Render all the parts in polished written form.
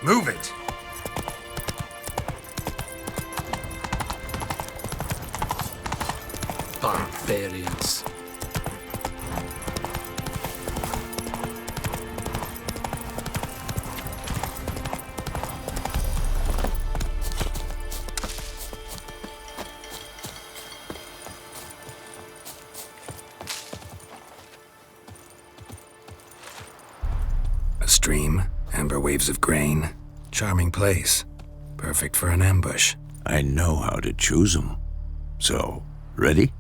Move it! Barbarians. A stream, amber waves of grain. Charming place. Perfect for an ambush. I know how to choose them. So, ready?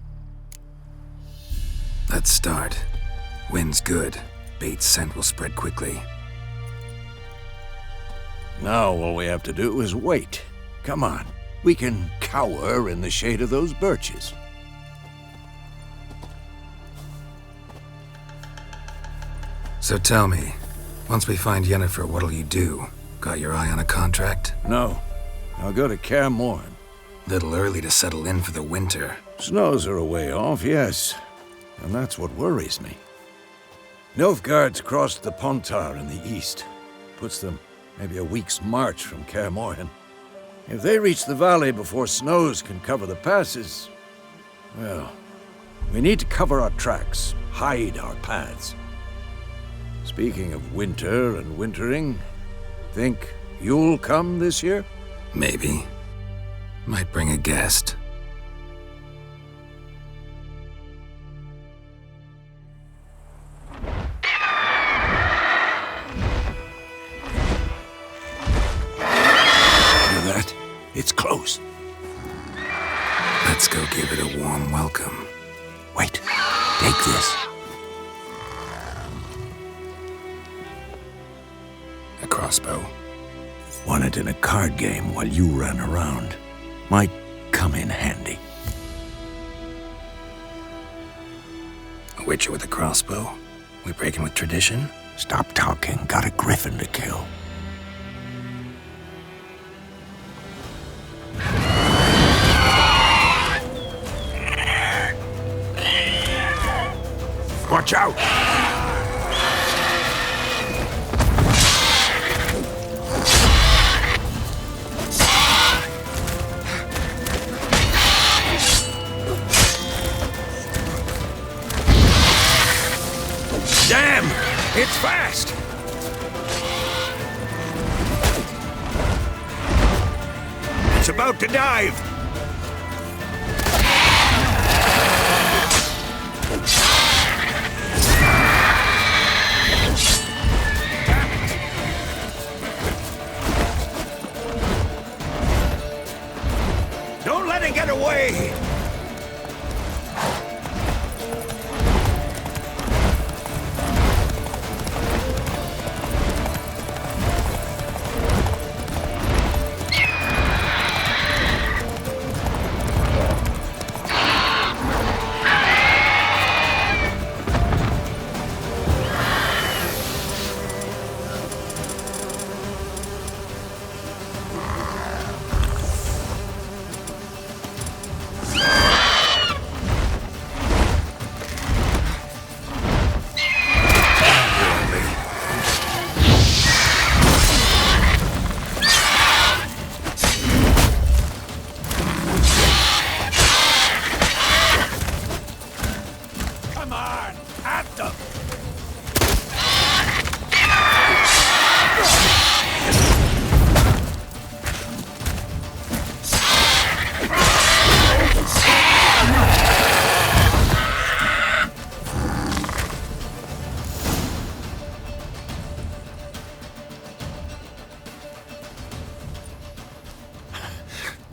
Let's start. Wind's good. Bait's scent will spread quickly. Now all we have to do is wait. Come on. We can cower in the shade of those birches. So tell me, once we find Yennefer, what'll you do? Got your eye on a contract? No. I'll go to Kaer Morhen. Little early to settle in for the winter. Snows are a way off, yes. And that's what worries me. Nilfgaard's crossed the Pontar in the east. Puts them maybe a week's march from Kaer Morhen. If they reach the valley before snows can cover the passes, well, we need to cover our tracks, hide our paths. Speaking of winter and wintering, think you'll come this year? Maybe. Might bring a guest. Hear that? It's close. Let's go give it a warm welcome. Wait, take this. A crossbow. Won it in a card game while you ran around. Might come in handy. A witcher with a crossbow? We breaking with tradition? Stop talking. Got a griffin to kill. Watch out! Damn! It's fast! It's about to dive! Don't let it get away!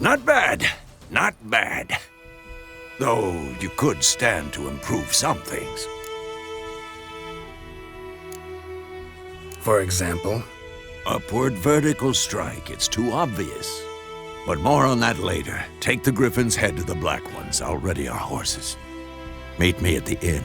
Not bad. Not bad. Though you could stand to improve some things. For example? Upward vertical strike. It's too obvious. But more on that later. Take the Griffin's head to the Black Ones. I'll ready our horses. Meet me at the inn.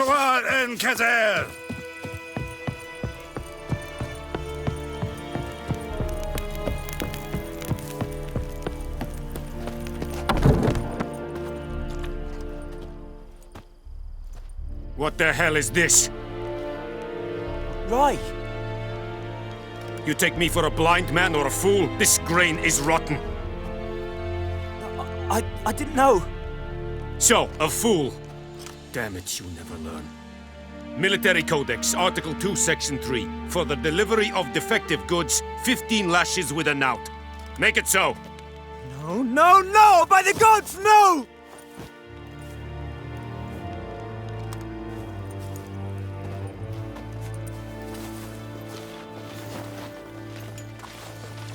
explorar and cazador. What the hell is this? Right. You take me for a blind man or a fool? This grain is rotten. I didn't know. So, a fool. Damn it, you never learn. Military Codex, Article 2, Section 3. For the delivery of defective goods, 15 lashes with a knout. Make it so. No, no, no! By the gods, no!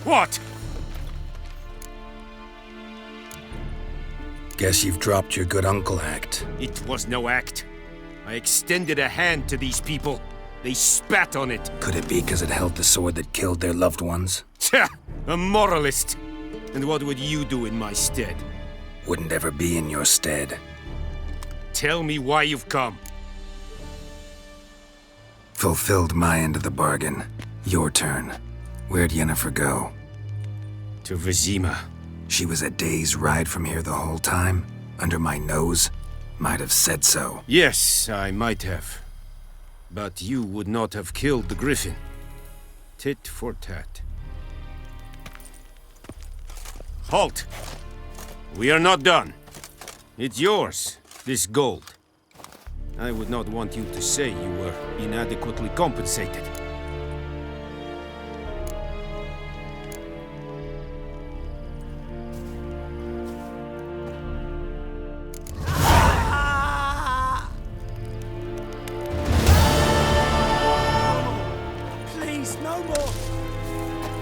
What? Guess you've dropped your good uncle act. It was no act. I extended a hand to these people. They spat on it. Could it be because it held the sword that killed their loved ones? Tja, a moralist. And what would you do in my stead? Wouldn't ever be in your stead. Tell me why you've come. Fulfilled my end of the bargain. Your turn. Where'd Yennefer go? To Vizima. She was a day's ride from here the whole time? Under my nose? Might have said so. Yes, I might have. But you would not have killed the griffin. Tit for tat. Halt! We are not done. It's yours, this gold. I would not want you to say you were inadequately compensated. Please, no more!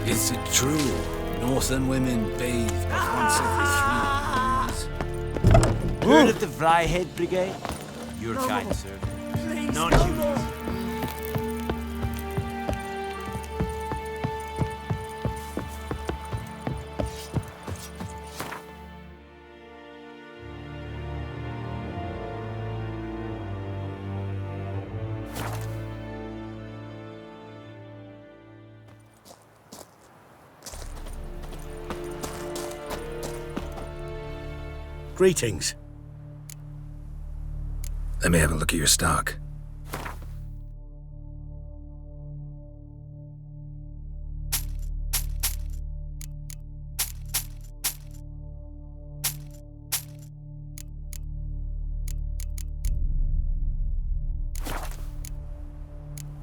Is it true? Northern women bathe but once every 3 years. Heard of the Flyhead Brigade? Your kind, sir. Please, Not no you. more! Greetings. Let me have a look at your stock.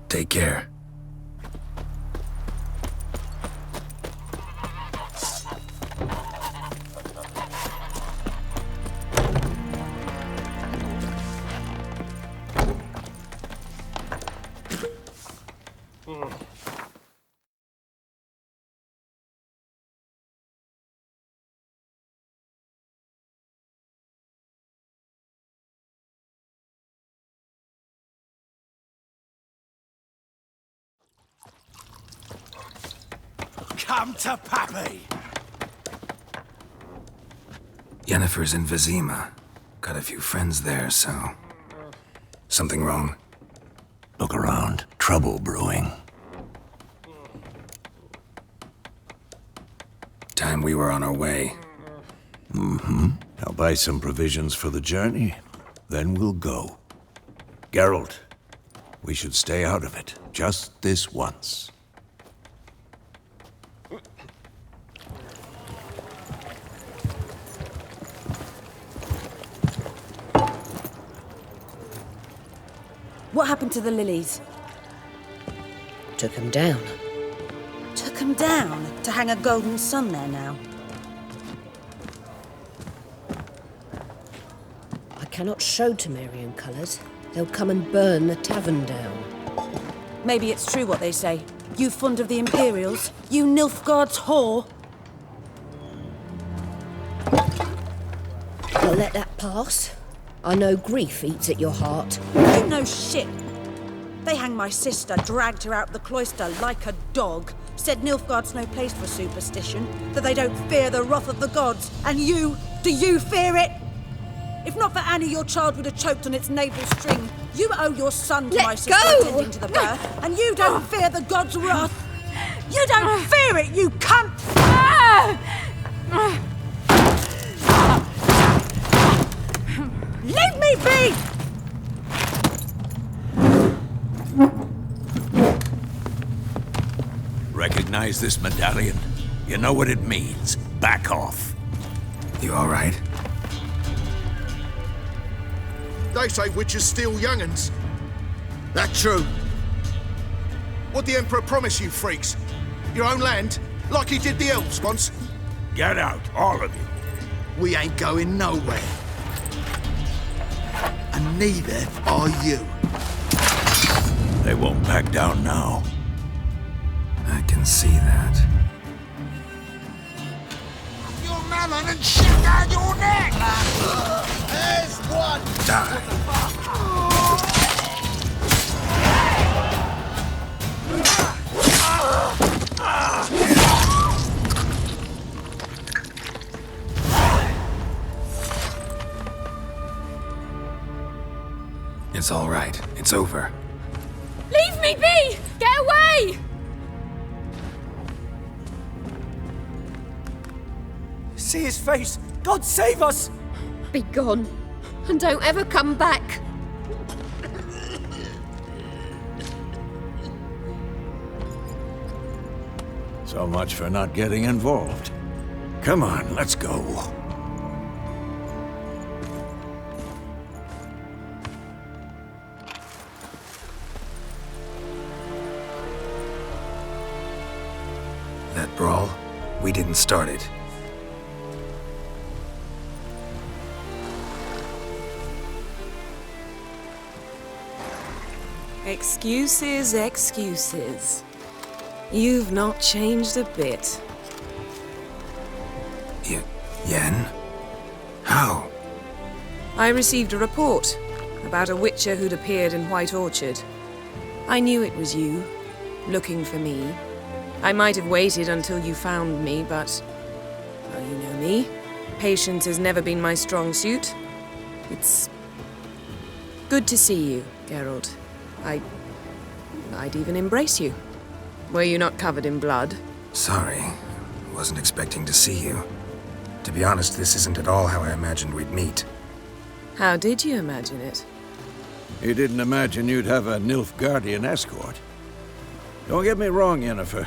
Take care. Come to Pappy! Yennefer's in Vizima. Got a few friends there, so... Something wrong? Look around. Trouble brewing. Time we were on our way. I'll buy some provisions for the journey, then we'll go. Geralt, we should stay out of it, just this once. What happened to the lilies? Took him down. Took them down to hang a golden sun there now. I cannot show Temerian colours. They'll come and burn the tavern down. Maybe it's true what they say. You fond of the Imperials? You Nilfgaard's whore? I'll let that pass. I know grief eats at your heart. You know shit. They hanged my sister, dragged her out the cloister like a dog. Said Nilfgaard's no place for superstition, that they don't fear the wrath of the gods. And you, do you fear it? If not for Annie, your child would have choked on its navel string. You owe your son to Let my sister go! attending to the birth, and you don't fear the god's wrath. You don't fear it, you cunt! Leave me be! Recognize this medallion? You know what it means. Back off. You all right? They say witches steal young'uns. That true? What'd the Emperor promise you, freaks? Your own land? Like he did the elves once? Get out, all of you. We ain't going nowhere. And neither are you. They won't back down now. I can see that. Your melon and shit down your neck! There's one! Die. It's all right. It's over. Leave me be! Get away! See his face! God save us! Be gone, and don't ever come back. So much for not getting involved. Come on, let's go. That brawl, we didn't start it. Excuses, excuses. You've not changed a bit. Yen? How? I received a report about a witcher who'd appeared in White Orchard. I knew it was you, looking for me. I might have waited until you found me, but... well, you know me. Patience has never been my strong suit. It's... good to see you, Geralt. I'd even embrace you. Were you not covered in blood? Sorry. Wasn't expecting to see you. To be honest, this isn't at all how I imagined we'd meet. How did you imagine it? You didn't imagine you'd have a Nilfgaardian escort. Don't get me wrong, Yennefer.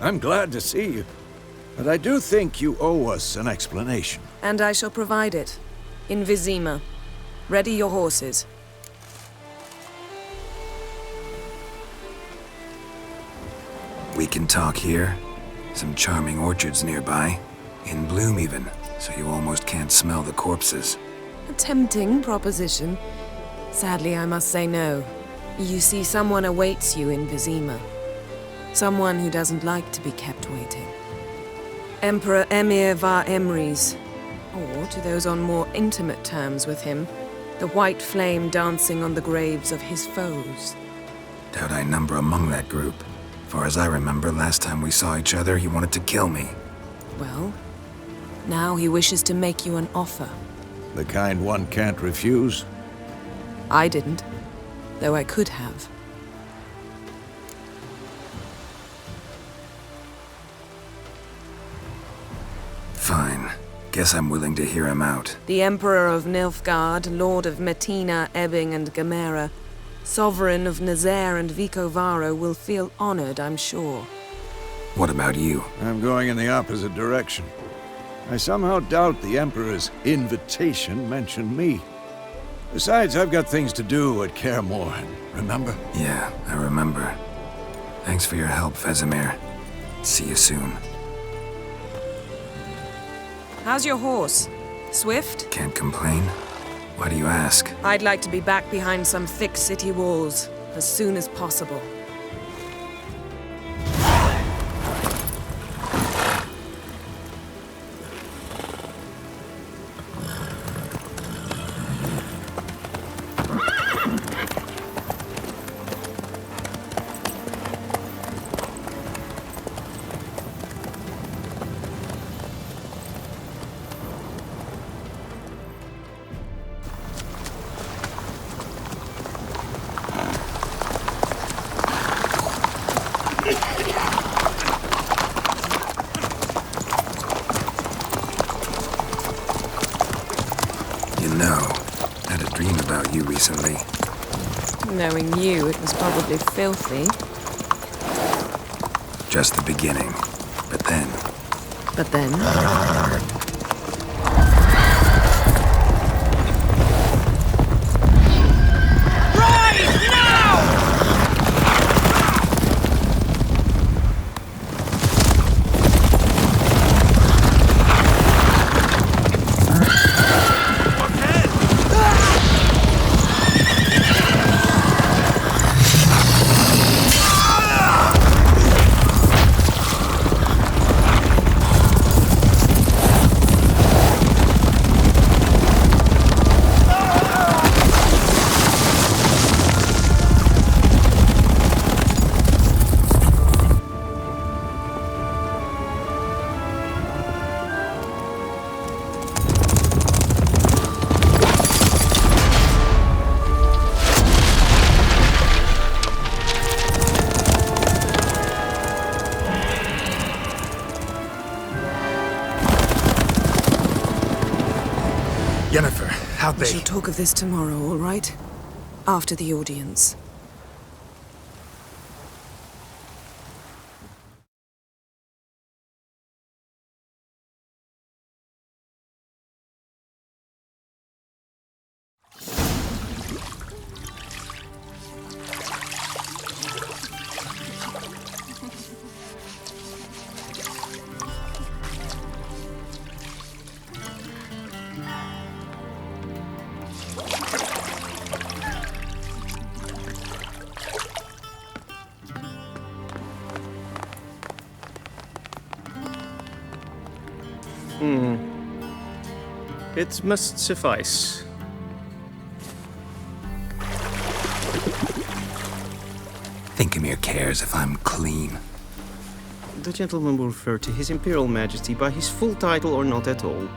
I'm glad to see you. But I do think you owe us an explanation. And I shall provide it. In Vizima. Ready your horses. We can talk here. Some charming orchards nearby. In bloom even, so you almost can't smell the corpses. A tempting proposition. Sadly, I must say no. You see, someone awaits you in Vizima. Someone who doesn't like to be kept waiting. Emperor Emir var Emrys. Or, to those on more intimate terms with him, the white flame dancing on the graves of his foes. Doubt I number among that group. Far as I remember, last time we saw each other, he wanted to kill me. Well, now he wishes to make you an offer. The kind one can't refuse? I didn't, though I could have. Fine. Guess I'm willing to hear him out. The Emperor of Nilfgaard, Lord of Metina, Ebbing, and Gamera, Sovereign of Nazaire and Vicovaro will feel honored, I'm sure. What about you? I'm going in the opposite direction. I somehow doubt the Emperor's invitation mentioned me. Besides, I've got things to do at Kaer Morhen, remember? Yeah, I remember. Thanks for your help, Vesemir. See you soon. How's your horse? Swift? Can't complain. Why do you ask? I'd like to be back behind some thick city walls as soon as possible. You know, I had a dream about you recently. Knowing you, it was probably filthy. Just the beginning. But then... But then? Yennefer, how We they... shall talk of this tomorrow, all right? After the audience. It must suffice. Thinkamere cares if I'm clean. The gentleman will refer to His Imperial Majesty by his full title or not at all.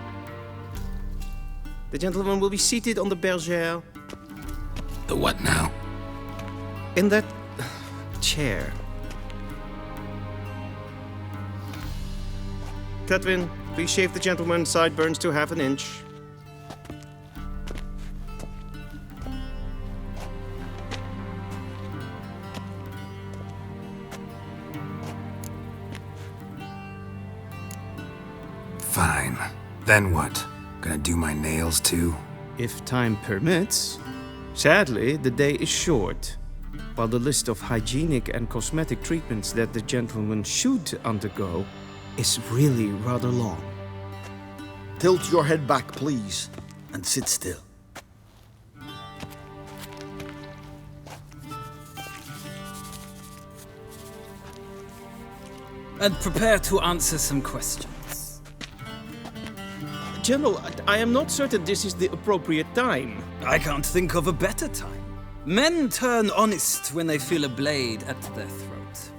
The gentleman will be seated on the bergère. The what now? In that chair. Catwin, please shave the gentleman's sideburns to half an inch. Fine. Then what? Gonna do my nails too? If time permits. Sadly, the day is short, while the list of hygienic and cosmetic treatments that the gentleman should undergo is really rather long. Tilt your head back, please, and sit still. And prepare to answer some questions. General, I am not certain this is the appropriate time. I can't think of a better time. Men turn honest when they feel a blade at their throat.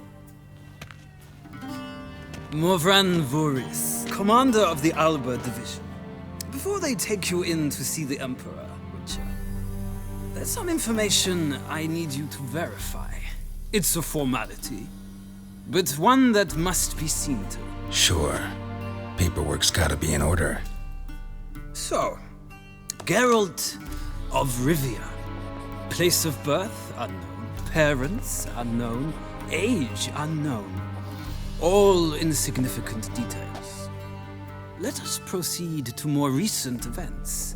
Morvran Voris, commander of the Alba Division. Before they take you in to see the Emperor, Witcher, there's some information I need you to verify. It's a formality, but one that must be seen to. Sure. Paperwork's gotta be in order. So, Geralt of Rivia. Place of birth unknown, parents unknown, age unknown. All insignificant details. Let us proceed to more recent events.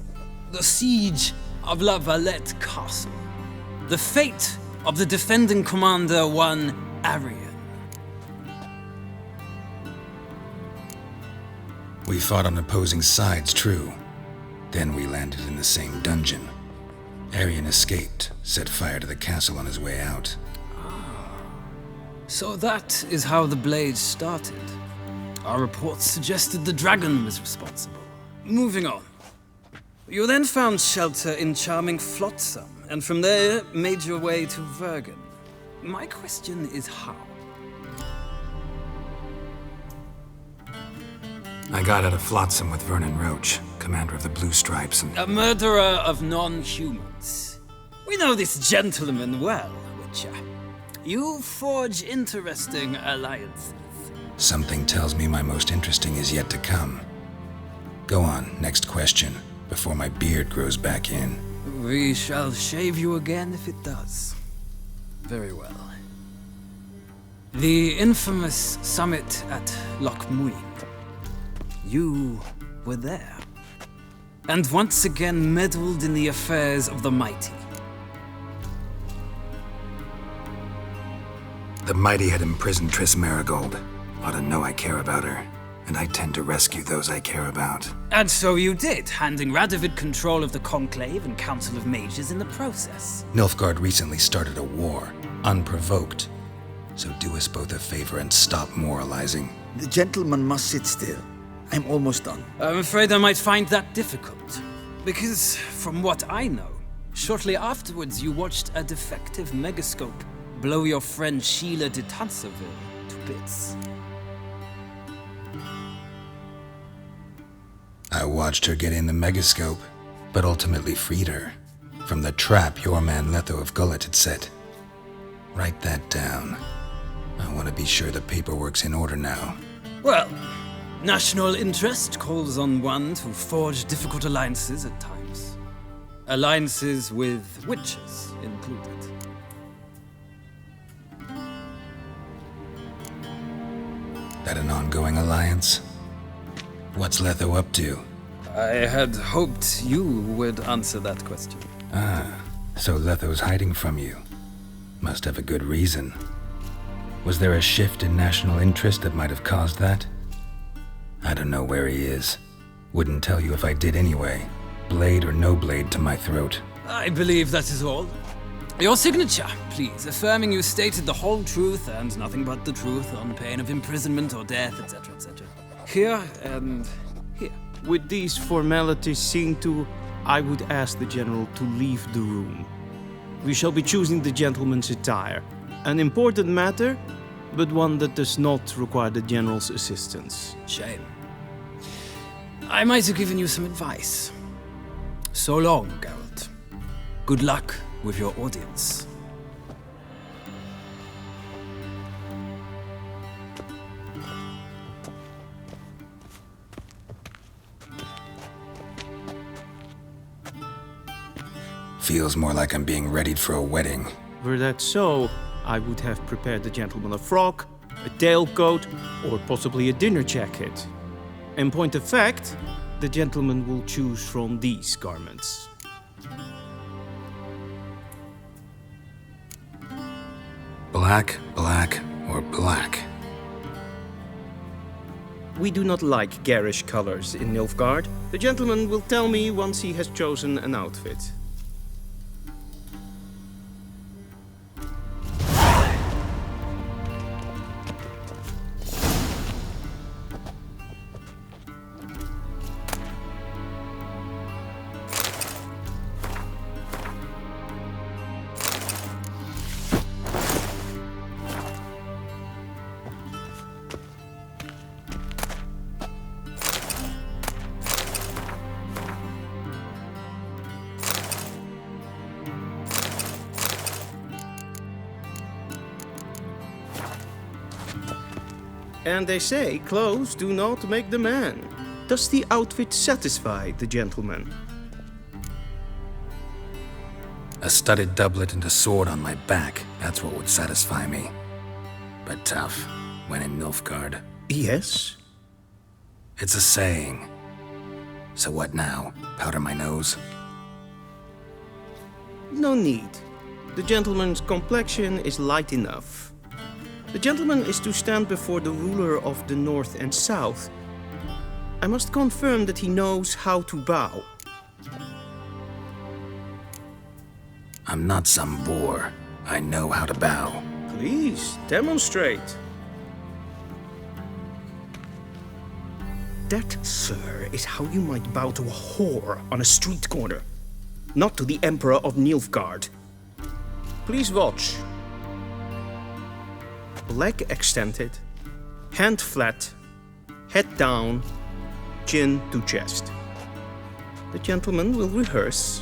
The siege of La Valette Castle. The fate of the defending commander, one Arian. We fought on opposing sides, true. Then we landed in the same dungeon. Arian escaped, set fire to the castle on his way out. So that is how the blade started. Our reports suggested the dragon was responsible. Moving on. You then found shelter in charming Flotsam, and from there made your way to Vergen. My question is how? I got out of Flotsam with Vernon Roach, commander of the Blue Stripes, and... A murderer of non-humans. We know this gentleman well, Witcher. You forge interesting alliances. Something tells me my most interesting is yet to come. Go on, next question, before my beard grows back in. We shall shave you again if it does. Very well. The infamous summit at Loch Muin. You were there. And once again meddled in the affairs of the mighty. The mighty had imprisoned Triss Marigold. Ought to know I care about her, and I tend to rescue those I care about. And so you did, handing Radovid control of the Conclave and Council of Mages in the process. Nilfgaard recently started a war, unprovoked. So do us both a favor and stop moralizing. The gentleman must sit still. I'm almost done. I'm afraid I might find that difficult. Because, from what I know, shortly afterwards you watched a defective megascope blow your friend Sheila de Tanserville to bits. I watched her get in the megascope, but ultimately freed her from the trap your man Letho of Gullet had set. Write that down. I want to be sure the paperwork's in order now. Well, national interest calls on one to forge difficult alliances at times. Alliances with witches included. That an ongoing alliance? What's Letho up to? I had hoped you would answer that question. Ah, so Letho's hiding from you. Must have a good reason. Was there a shift in national interest that might have caused that? I don't know where he is. Wouldn't tell you if I did anyway. Blade or no blade to my throat. I believe that is all. Your signature, please, affirming you stated the whole truth and nothing but the truth on pain of imprisonment or death, etc., etc. Here and here. With these formalities seen to, I would ask the general to leave the room. We shall be choosing the gentleman's attire. An important matter, but one that does not require the general's assistance. Shame. I might have given you some advice. So long, Geralt. Good luck with your audience. Feels more like I'm being readied for a wedding. Were that so, I would have prepared the gentleman a frock, a tailcoat, or possibly a dinner jacket. In point of fact, the gentleman will choose from these garments. Black, black, or black? We do not like garish colors in Nilfgaard. The gentleman will tell me once he has chosen an outfit. And they say clothes do not make the man. Does the outfit satisfy the gentleman? A studded doublet and a sword on my back, that's what would satisfy me. But tough, when in Nilfgaard. Yes? It's a saying. So what now? Powder my nose? No need. The gentleman's complexion is light enough. The gentleman is to stand before the ruler of the North and South. I must confirm that he knows how to bow. I'm not some boor. I know how to bow. Please, demonstrate. That, sir, is how you might bow to a whore on a street corner. Not to the Emperor of Nilfgaard. Please watch. Leg extended, hand flat, head down, chin to chest. The gentleman will rehearse.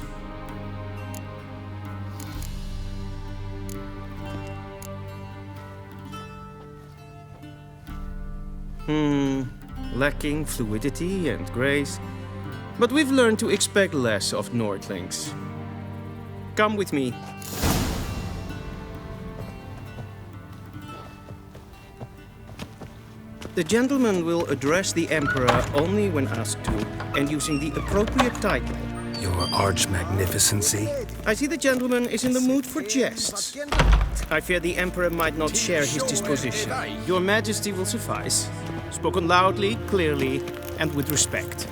Lacking fluidity and grace. But we've learned to expect less of Nordlings. Come with me. The gentleman will address the Emperor only when asked to, and using the appropriate title. Your Arch-Magnificency? I see the gentleman is in the mood for jests. I fear the Emperor might not share his disposition. Your Majesty will suffice. Spoken loudly, clearly, and with respect.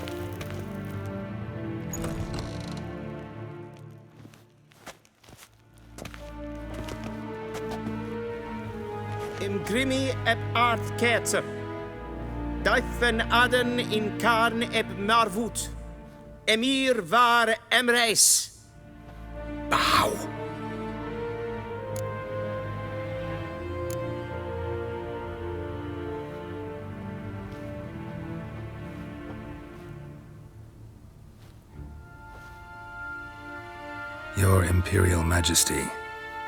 Imgrimi eb art ketzer. Duifen aden in karn eb marvoet. Emir var emreis. Bow. Your Imperial Majesty.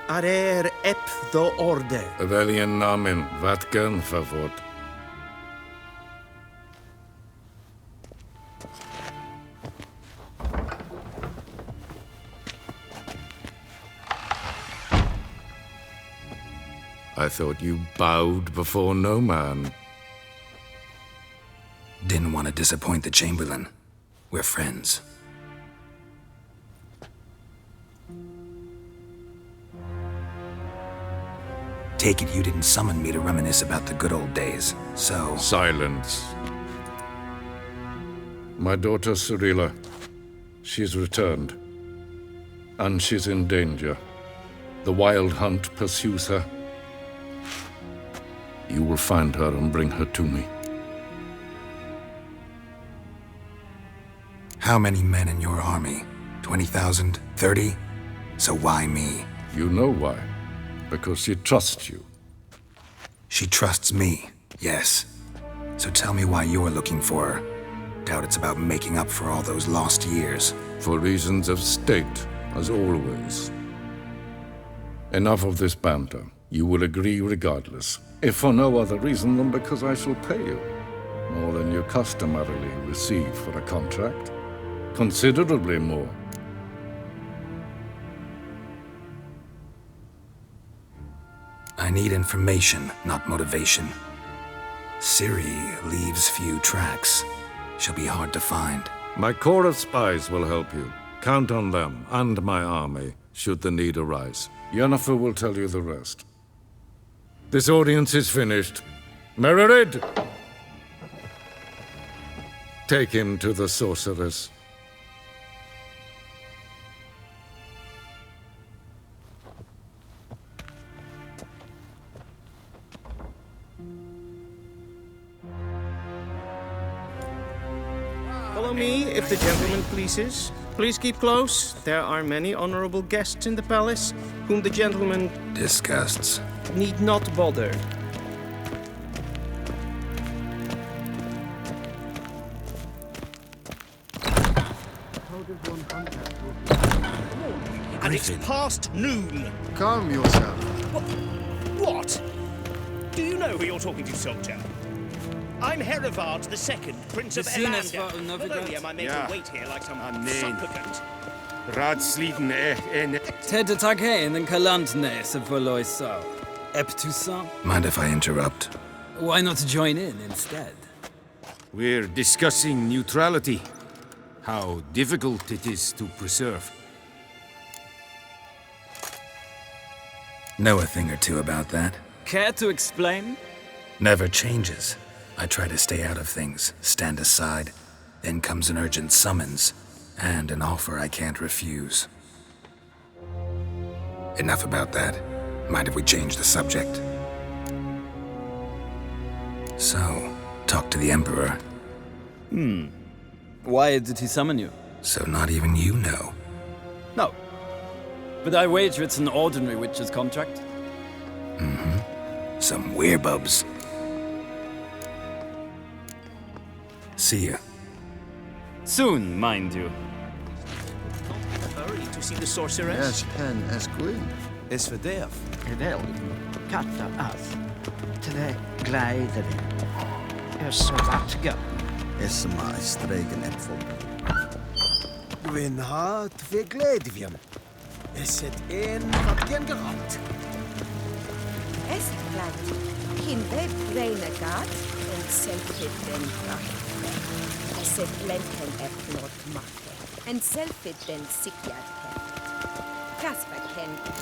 Arer ep the orde. Weljen namen, wat kan favort? I thought you bowed before no man. Didn't want to disappoint the Chamberlain. We're friends. Take it you didn't summon me to reminisce about the good old days, so... Silence. My daughter Cirilla, she's returned. And she's in danger. The Wild Hunt pursues her. You will find her and bring her to me. How many men in your army? 20,000? 30? So why me? You know why. Because she trusts you. She trusts me, yes. So tell me why you're looking for her. Doubt it's about making up for all those lost years. For reasons of state, as always. Enough of this banter. You will agree regardless. If for no other reason than because I shall pay you. More than you customarily receive for a contract. Considerably more. I need information, not motivation. Ciri leaves few tracks. She'll be hard to find. My corps of spies will help you. Count on them and my army, should the need arise. Yennefer will tell you the rest. This audience is finished. Mererid! Take him to the sorceress. Follow me, if the gentleman pleases. Please keep close. There are many honorable guests in the palace, whom the gentleman... disgusts. ...need not bother. And it's past noon. Calm yourself. What? Do you know who you're talking to, soldier? I'm Herivard II, Prince of Elander. Not only am I made to wait here like some supplicant. Raadsliden en... Ted Taghain and Kalantne se verloisa. Eptusa? Mind if I interrupt? Why not join in instead? We're discussing neutrality. How difficult it is to preserve. Know a thing or two about that. Care to explain? Never changes. I try to stay out of things, stand aside. Then comes an urgent summons, and an offer I can't refuse. Enough about that. Mind if we change the subject? So, talk to the Emperor. Why did he summon you? So not even you know. No. But I wager it's an ordinary witch's contract. Some werebubs. See ya. Soon, mind you. Hurry to see the sorceress. Yes, hen as queen. Is verderf. Geweldig. Katta af. Tre glijden. så vacker. Esma stregen äpfel. Gwyn hat fe gledfiam. Eset en fatgen gerat. Est plant. Cyn fe breinagat yn selfyd den brachfe. Eset lenten efnod mache. En selfyd den sigliad heft.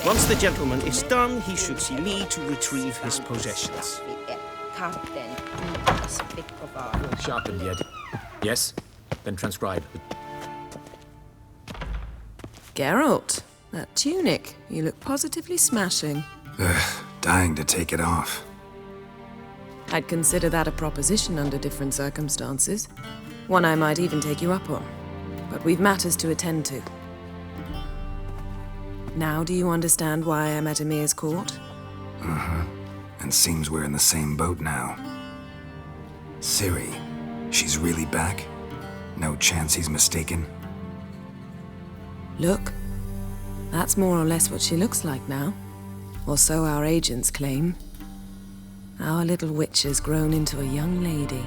Once the gentleman is done, he should see me to retrieve his possessions. Sharpened yet? Yes? Then transcribe. Geralt, that tunic. You look positively smashing. Dying to take it off. I'd consider that a proposition under different circumstances. One I might even take you up on. But we've matters to attend to. Now do you understand why I'm at Emir's court? Uh-huh. And seems we're in the same boat now. Ciri, she's really back? No chance he's mistaken? Look, that's more or less what she looks like now. Or so our agents claim. Our little witch has grown into a young lady.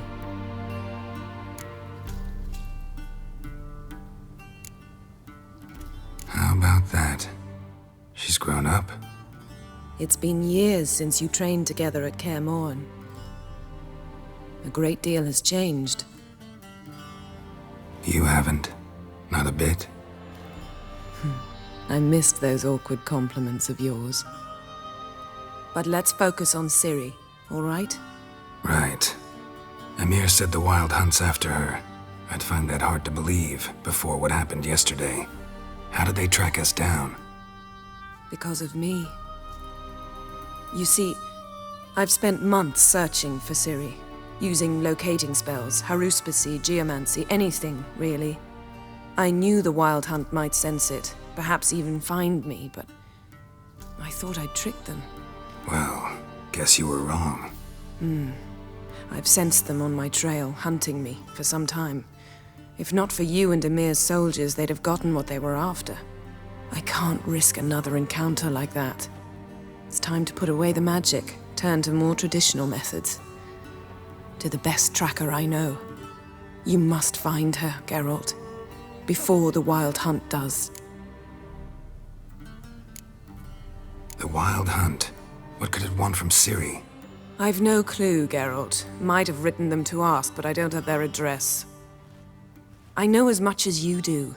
How about that? She's grown up? It's been years since you trained together at Kaer Morhen. A great deal has changed. You haven't. Not a bit. I missed those awkward compliments of yours. But let's focus on Ciri, all right? Right. Emir said the Wild Hunt's after her. I'd find that hard to believe before what happened yesterday. How did they track us down? Because of me. You see, I've spent months searching for Ciri, using locating spells, haruspicy, geomancy, anything, really. I knew the Wild Hunt might sense it, perhaps even find me, but I thought I'd tricked them. Well, guess you were wrong. I've sensed them on my trail, hunting me, for some time. If not for you and Emir's soldiers, they'd have gotten what they were after. I can't risk another encounter like that. It's time to put away the magic, turn to more traditional methods. To the best tracker I know. You must find her, Geralt. Before the Wild Hunt does. The Wild Hunt? What could it want from Ciri? I've no clue, Geralt. Might have written them to ask, but I don't have their address. I know as much as you do.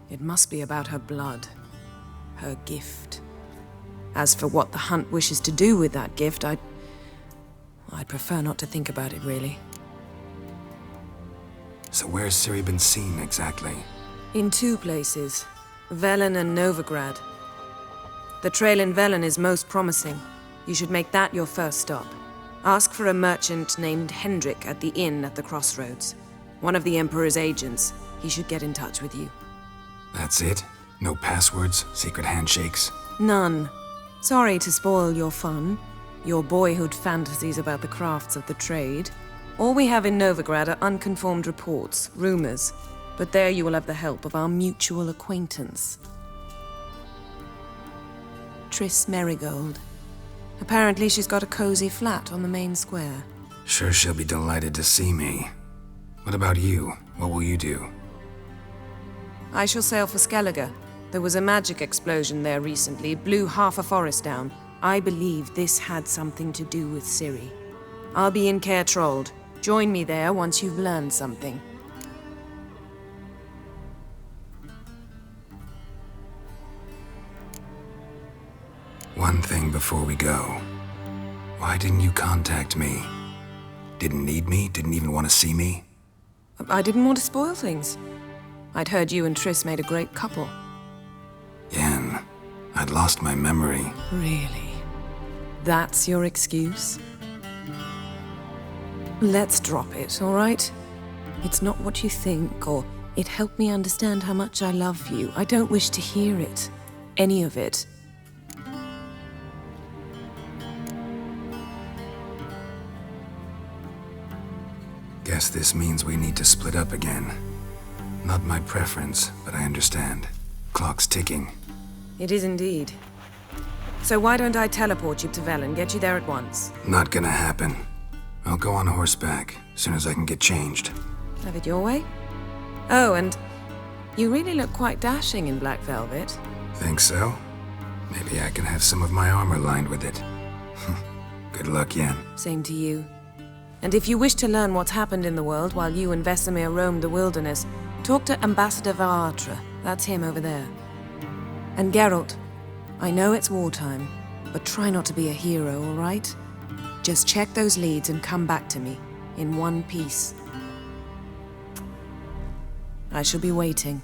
It must be about her blood. Her gift. As for what the Hunt wishes to do with that gift, I'd prefer not to think about it, really. So where's Ciri been seen, exactly? In two places. Velen and Novigrad. The trail in Velen is most promising. You should make that your first stop. Ask for a merchant named Hendrik at the inn at the crossroads. One of the Emperor's agents. He should get in touch with you. That's it? No passwords, secret handshakes? None. Sorry to spoil your fun, your boyhood fantasies about the crafts of the trade. All we have in Novigrad are unconfirmed reports, rumors. But there you will have the help of our mutual acquaintance. Triss Merigold. Apparently she's got a cozy flat on the main square. Sure she'll be delighted to see me. What about you? What will you do? I shall sail for Skellige. There was a magic explosion there recently, blew half a forest down. I believe this had something to do with Ciri. I'll be in Caer Trold. Join me there once you've learned something. One thing before we go. Why didn't you contact me? Didn't need me? Didn't even want to see me? I didn't want to spoil things. I'd heard you and Triss made a great couple. Yen, I'd lost my memory. Really? That's your excuse? Let's drop it, all right? It's not what you think, or it helped me understand how much I love you. I don't wish to hear it. Any of it. Guess this means we need to split up again. Not my preference, but I understand. Clock's ticking. It is indeed. So why don't I teleport you to Velen, get you there at once? Not gonna happen. I'll go on horseback, as soon as I can get changed. Have it your way? Oh, and you really look quite dashing in black velvet. Think so? Maybe I can have some of my armor lined with it. Good luck, Yen. Same to you. And if you wish to learn what's happened in the world while you and Vesemir roamed the wilderness, talk to Ambassador Varatra. That's him over there. And Geralt, I know it's wartime, but try not to be a hero, all right? Just check those leads and come back to me, in one piece. I shall be waiting.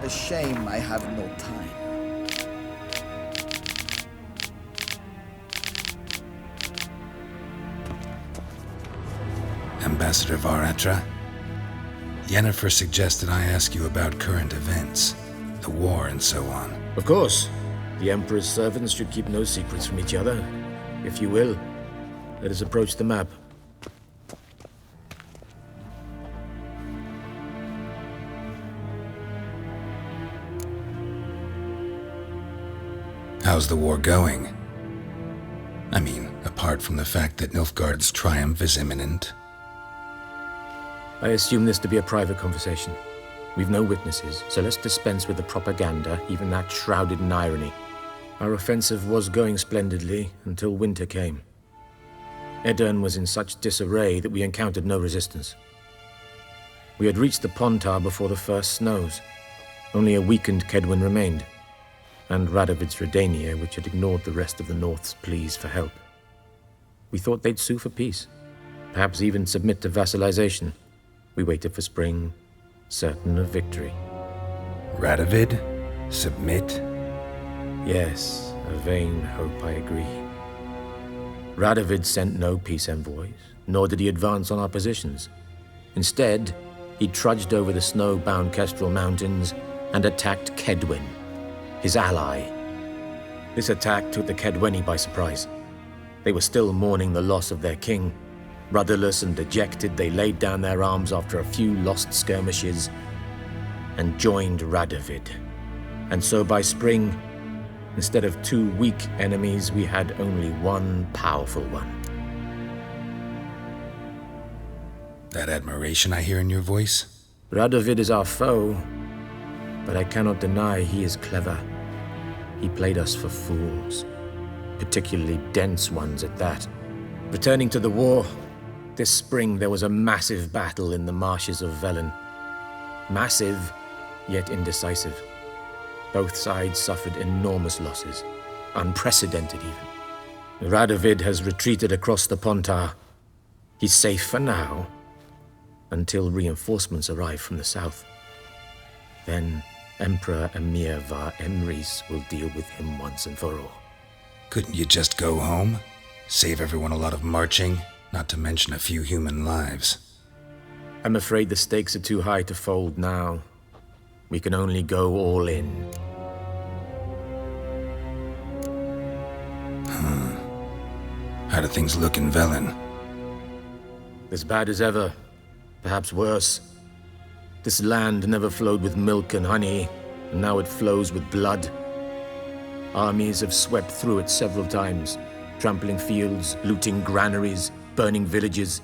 A shame I have no time. Ambassador Varatra? Yennefer suggested I ask you about current events, the war and so on. Of course. The Emperor's servants should keep no secrets from each other. If you will, let us approach the map. How's the war going? I mean, apart from the fact that Nilfgaard's triumph is imminent. I assume this to be a private conversation. We've no witnesses, so let's dispense with the propaganda, even that shrouded in irony. Our offensive was going splendidly until winter came. Edirn was in such disarray that we encountered no resistance. We had reached the Pontar before the first snows. Only a weakened Kedwin remained, and Radovid's Redania, which had ignored the rest of the North's pleas for help. We thought they'd sue for peace, perhaps even submit to vassalization. We waited for spring, certain of victory. Radovid? Submit? Yes, a vain hope, I agree. Radovid sent no peace envoys, nor did he advance on our positions. Instead, he trudged over the snow-bound Kestrel Mountains and attacked Kedwin, his ally. This attack took the Kedweni by surprise. They were still mourning the loss of their king. Rudderless and dejected, they laid down their arms after a few lost skirmishes and joined Radovid. And so by spring, instead of 2 weak enemies, we had only one powerful one. That admiration I hear in your voice? Radovid is our foe, but I cannot deny he is clever. He played us for fools, particularly dense ones at that. Returning to the war, this spring there was a massive battle in the marshes of Velen. Massive, yet indecisive. Both sides suffered enormous losses, unprecedented even. Radovid has retreated across the Pontar. He's safe for now, until reinforcements arrive from the south. Then Emperor Emir var Emrys will deal with him once and for all. Couldn't you just go home? Save everyone a lot of marching, not to mention a few human lives. I'm afraid the stakes are too high to fold now. We can only go all in. How do things look in Velen? As bad as ever, perhaps worse. This land never flowed with milk and honey, and now it flows with blood. Armies have swept through it several times, trampling fields, looting granaries, burning villages.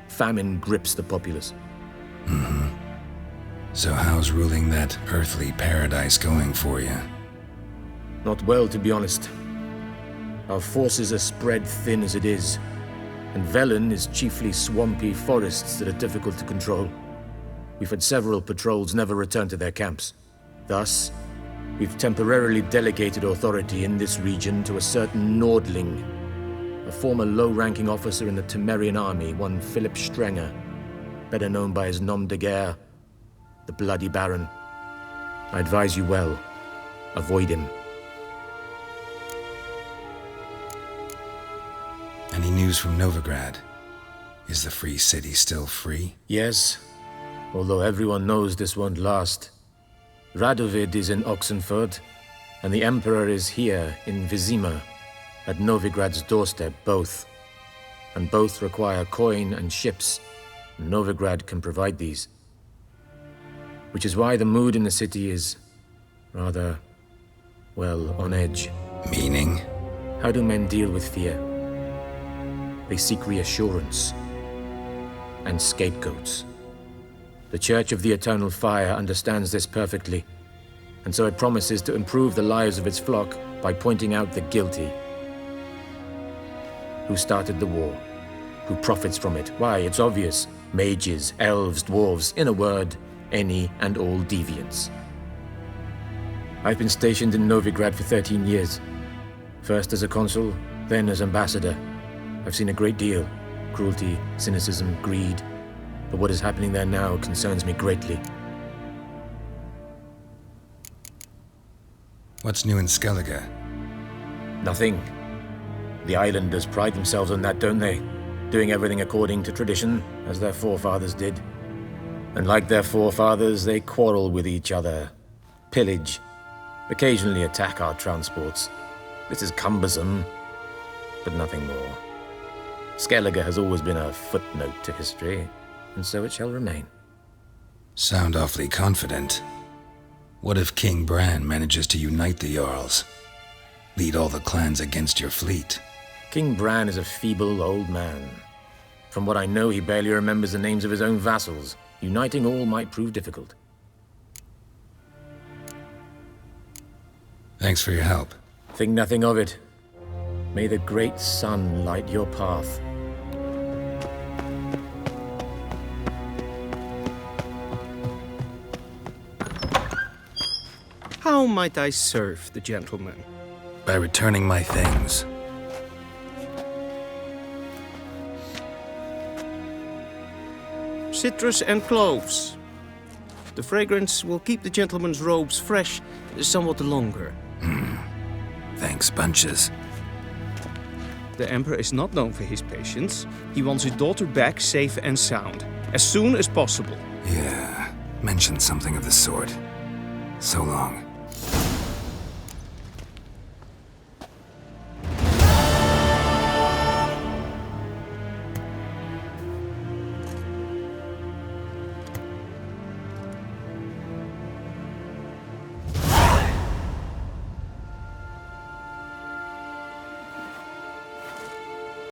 Famine grips the populace. Mm-hmm. So how's ruling that earthly paradise going for you? Not well, to be honest. Our forces are spread thin as it is, and Velen is chiefly swampy forests that are difficult to control. We've had several patrols never return to their camps. Thus, we've temporarily delegated authority in this region to a certain Nordling, a former low-ranking officer in the Temerian army, one Philip Strenger, better known by his nom de guerre, the Bloody Baron. I advise you well. Avoid him. Any news from Novigrad? Is the free city still free? Yes, although everyone knows this won't last. Radovid is in Oxenford, and the Emperor is here in Vizima, at Novigrad's doorstep, both. And both require coin and ships. Novigrad can provide these. Which is why the mood in the city is rather, well, on edge. Meaning? How do men deal with fear? They seek reassurance and scapegoats. The Church of the Eternal Fire understands this perfectly, and so it promises to improve the lives of its flock by pointing out the guilty. Who started the war? Who profits from it? Why, it's obvious. Mages, elves, dwarves, in a word, any and all deviants. I've been stationed in Novigrad for 13 years. First as a consul, then as ambassador. I've seen a great deal. Cruelty, cynicism, greed. But what is happening there now concerns me greatly. What's new in Skellige? Nothing. The islanders pride themselves on that, don't they? Doing everything according to tradition, as their forefathers did. And like their forefathers, they quarrel with each other, pillage, occasionally attack our transports. This is cumbersome, but nothing more. Skellige has always been a footnote to history, and so it shall remain. Sound awfully confident. What if King Bran manages to unite the Jarls? Lead all the clans against your fleet? King Bran is a feeble old man. From what I know, he barely remembers the names of his own vassals. Uniting all might prove difficult. Thanks for your help. Think nothing of it. May the great sun light your path. How might I serve the gentleman? By returning my things. Citrus and cloves. The fragrance will keep the gentleman's robes fresh somewhat longer. Thanks, bunches. The Emperor is not known for his patience. He wants his daughter back safe and sound, as soon as possible. Yeah, mentioned something of the sort. So long.